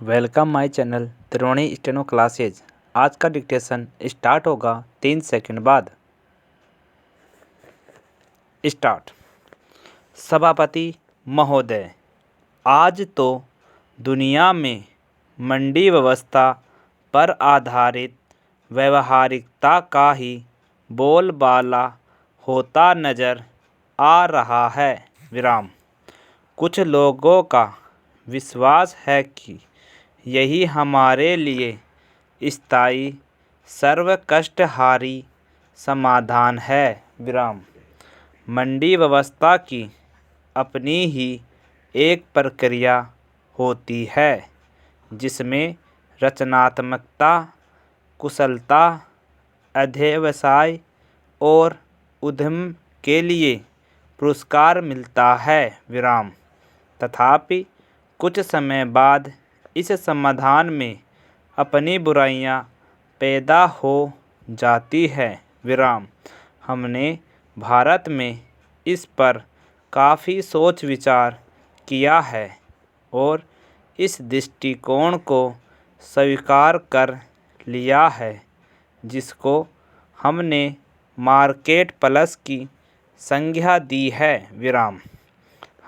Welcome my channel Triveni steno classes. आज का dictation start होगा 3 सेकंड बाद। स्टार्ट। सभापति महोदय, आज तो दुनिया में मंडी व्यवस्था पर आधारित व्यवहारिकता का ही बोलबाला होता नजर आ रहा है। कुछ लोगों का विश्वास है कि यही हमारे लिए स्थायी सर्वकष्टहारी समाधान है। मंडी व्यवस्था की अपनी ही एक प्रक्रिया होती है जिसमें रचनात्मकता, कुशलता, अध्यवसाय और उद्यम के लिए पुरस्कार मिलता है। तथापि कुछ समय बाद इस समाधान में अपनी बुराइयां पैदा हो जाती है। हमने भारत में इस पर काफ़ी सोच विचार किया है और इस दृष्टिकोण को स्वीकार कर लिया है, जिसको हमने मार्केट प्लस की संज्ञा दी है।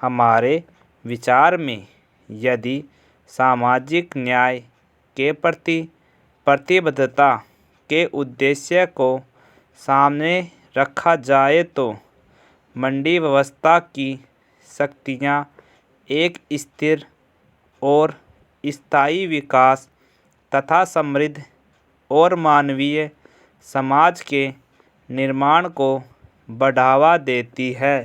हमारे विचार में यदि सामाजिक न्याय के प्रति प्रतिबद्धता के उद्देश्य को सामने रखा जाए तो मंडी व्यवस्था की शक्तियाँ एक स्थिर और स्थायी विकास तथा समृद्ध और मानवीय समाज के निर्माण को बढ़ावा देती है।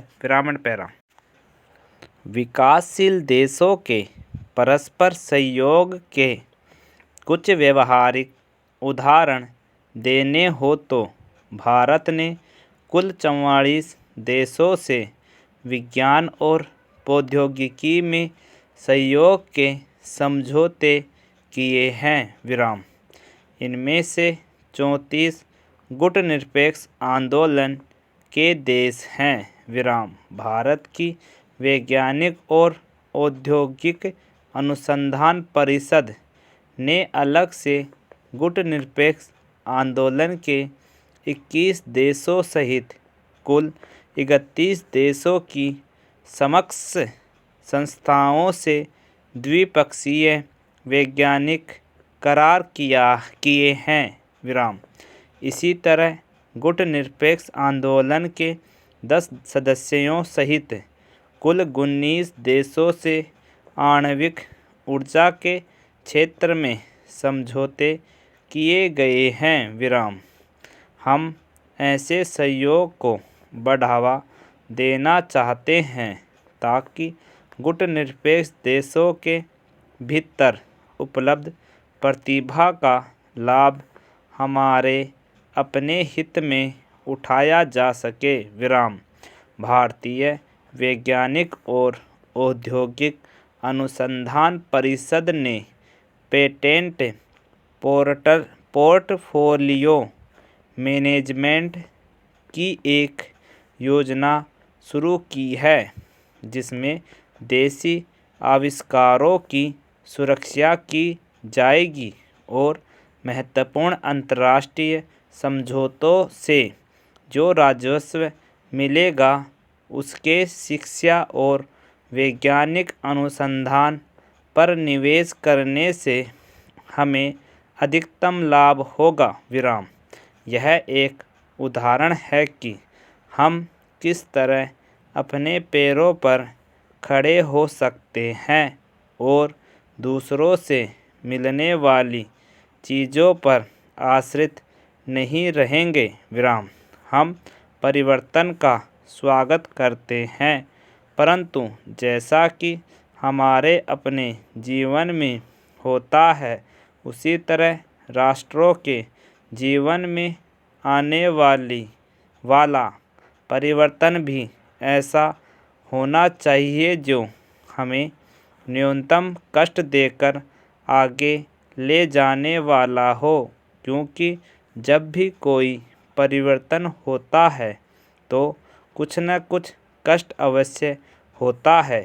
विकासशील देशों के परस्पर सहयोग के कुछ व्यवहारिक उदाहरण देने हो तो भारत ने कुल 44 देशों से विज्ञान और प्रौद्योगिकी में सहयोग के समझौते किए हैं। इनमें से 34 गुटनिरपेक्ष आंदोलन के देश हैं। भारत की वैज्ञानिक और औद्योगिक अनुसंधान परिषद ने अलग से गुटनिरपेक्ष आंदोलन के 21 देशों सहित कुल 31 देशों की समक्ष संस्थाओं से द्विपक्षीय वैज्ञानिक करार किए हैं। इसी तरह गुटनिरपेक्ष आंदोलन के 10 सदस्यों सहित कुल 19 देशों से आणविक ऊर्जा के क्षेत्र में समझौते किए गए हैं। हम ऐसे सहयोग को बढ़ावा देना चाहते हैं ताकि गुटनिरपेक्ष देशों के भीतर उपलब्ध प्रतिभा का लाभ हमारे अपने हित में उठाया जा सके। भारतीय वैज्ञानिक और औद्योगिक अनुसंधान परिषद ने पेटेंट पोर्टफोलियो मैनेजमेंट की एक योजना शुरू की है जिसमें देसी आविष्कारों की सुरक्षा की जाएगी और महत्वपूर्ण अंतर्राष्ट्रीय समझौतों से जो राजस्व मिलेगा उसके शिक्षा और वैज्ञानिक अनुसंधान पर निवेश करने से हमें अधिकतम लाभ होगा। यह एक उदाहरण है कि हम किस तरह अपने पैरों पर खड़े हो सकते हैं और दूसरों से मिलने वाली चीज़ों पर आश्रित नहीं रहेंगे। हम परिवर्तन का स्वागत करते हैं, परंतु जैसा कि हमारे अपने जीवन में होता है उसी तरह राष्ट्रों के जीवन में आने वाला परिवर्तन भी ऐसा होना चाहिए जो हमें न्यूनतम कष्ट देकर आगे ले जाने वाला हो, क्योंकि जब भी कोई परिवर्तन होता है तो कुछ न कुछ कष्ट अवश्य होता है।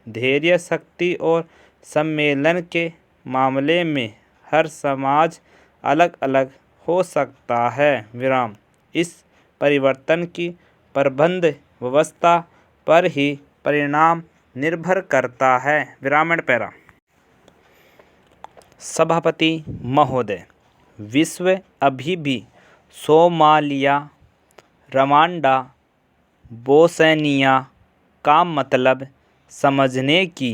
धैर्य, शक्ति और सम्मेलन के मामले में हर समाज अलग अलग हो सकता है। विराम। इस परिवर्तन की प्रबंध व्यवस्था पर ही परिणाम निर्भर करता है। विरामण पैरा। सभापति महोदय, विश्व अभी भी सोमालिया, रवांडा, बोस्निया का मतलब समझने की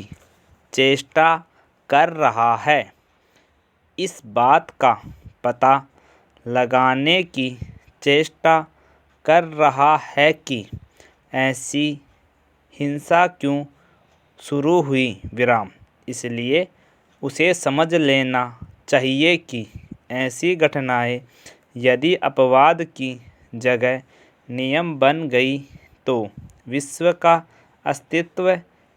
चेष्टा कर रहा है। इस बात का पता लगाने की चेष्टा कर रहा है कि ऐसी हिंसा क्यों शुरू हुई। विराम। इसलिए उसे समझ लेना चाहिए कि ऐसी घटनाएं यदि अपवाद की जगह नियम बन गई तो विश्व का अस्तित्व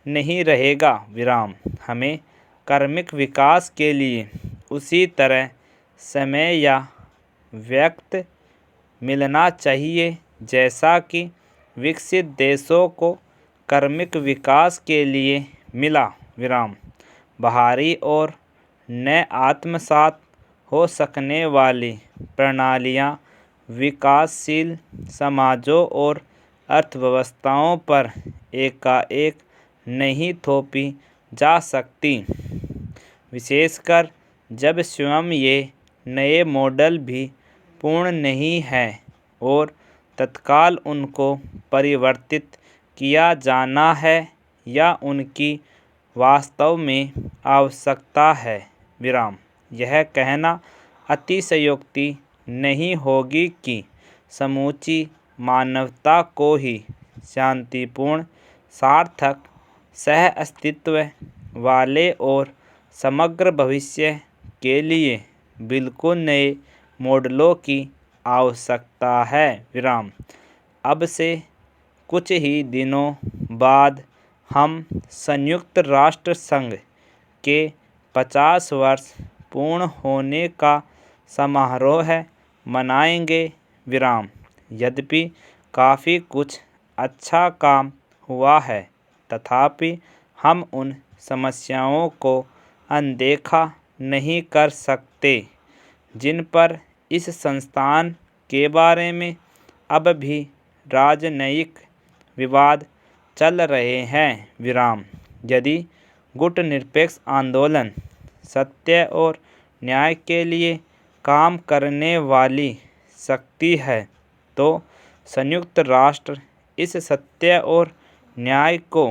नहीं रहेगा। विराम। हमें कार्मिक विकास के लिए उसी तरह समय या वक्त मिलना चाहिए जैसा कि विकसित देशों को कार्मिक विकास के लिए मिला। विराम। बाहरी और न आत्मसात हो सकने वाली प्रणालियाँ विकासशील समाजों और अर्थव्यवस्थाओं पर एकाएक नहीं थोपी जा सकती, विशेषकर जब स्वयं ये नए मॉडल भी पूर्ण नहीं हैं और तत्काल उनको परिवर्तित किया जाना है या उनकी वास्तव में आवश्यकता है। विराम। यह कहना अतिशयोक्ति नहीं होगी कि समूची मानवता को ही शांतिपूर्ण, सार्थक, सह अस्तित्व वाले और समग्र भविष्य के लिए बिल्कुल नए मॉडलों की आवश्यकता है। विराम। अब से कुछ ही दिनों बाद हम संयुक्त राष्ट्र संघ के 50 वर्ष पूर्ण होने का समारोह मनाएंगे। विराम। यद्यपि काफ़ी कुछ अच्छा काम हुआ है, तथापि हम उन समस्याओं को अनदेखा नहीं कर सकते जिन पर इस संस्थान के बारे में अब भी राजनयिक विवाद चल रहे हैं। विराम। यदि गुटनिरपेक्ष आंदोलन सत्य और न्याय के लिए काम करने वाली शक्ति है तो संयुक्त राष्ट्र इस सत्य और न्याय को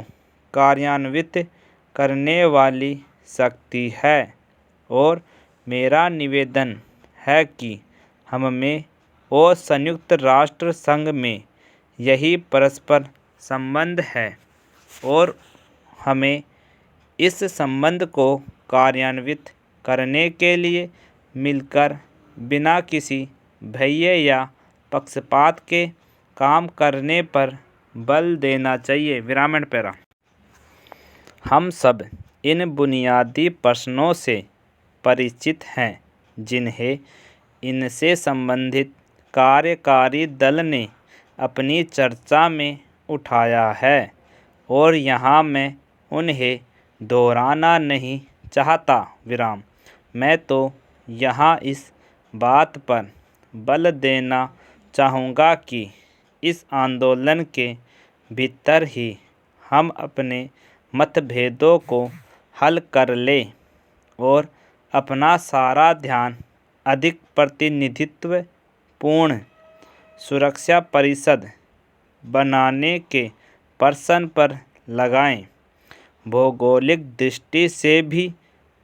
कार्यान्वित करने वाली शक्ति है और मेरा निवेदन है कि हम में और संयुक्त राष्ट्र संघ में यही परस्पर संबंध है और हमें इस संबंध को कार्यान्वित करने के लिए मिलकर बिना किसी भय या पक्षपात के काम करने पर बल देना चाहिए। विरामण पैरा। हम सब इन बुनियादी प्रश्नों से परिचित हैं जिन्हें इनसे संबंधित कार्यकारी दल ने अपनी चर्चा में उठाया है और यहाँ मैं उन्हें दोहराना नहीं चाहता। विराम। मैं तो यहाँ इस बात पर बल देना चाहूँगा कि इस आंदोलन के भीतर ही हम अपने मतभेदों को हल कर लें और अपना सारा ध्यान अधिक प्रतिनिधित्व पूर्ण सुरक्षा परिषद बनाने के प्रश्न पर लगाएं, भौगोलिक दृष्टि से भी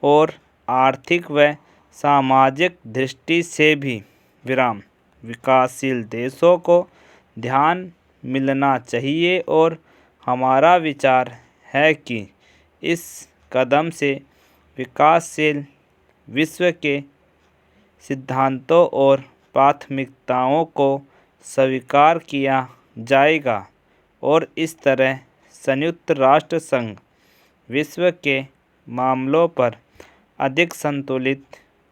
और आर्थिक व सामाजिक दृष्टि से भी। विराम। विकासशील देशों को ध्यान मिलना चाहिए और हमारा विचार है कि इस कदम से विकासशील विश्व के सिद्धांतों और प्राथमिकताओं को स्वीकार किया जाएगा और इस तरह संयुक्त राष्ट्र संघ विश्व के मामलों पर अधिक संतुलित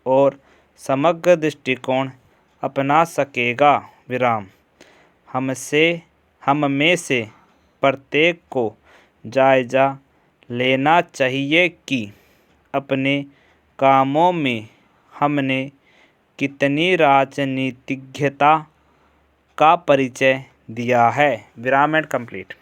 और समग्र दृष्टिकोण अपना सकेगा। विराम। हम में से प्रत्येक को जायज़ा लेना चाहिए कि अपने कामों में हमने कितनी राजनीतिज्ञता का परिचय दिया है। विराम एंड कंप्लीट।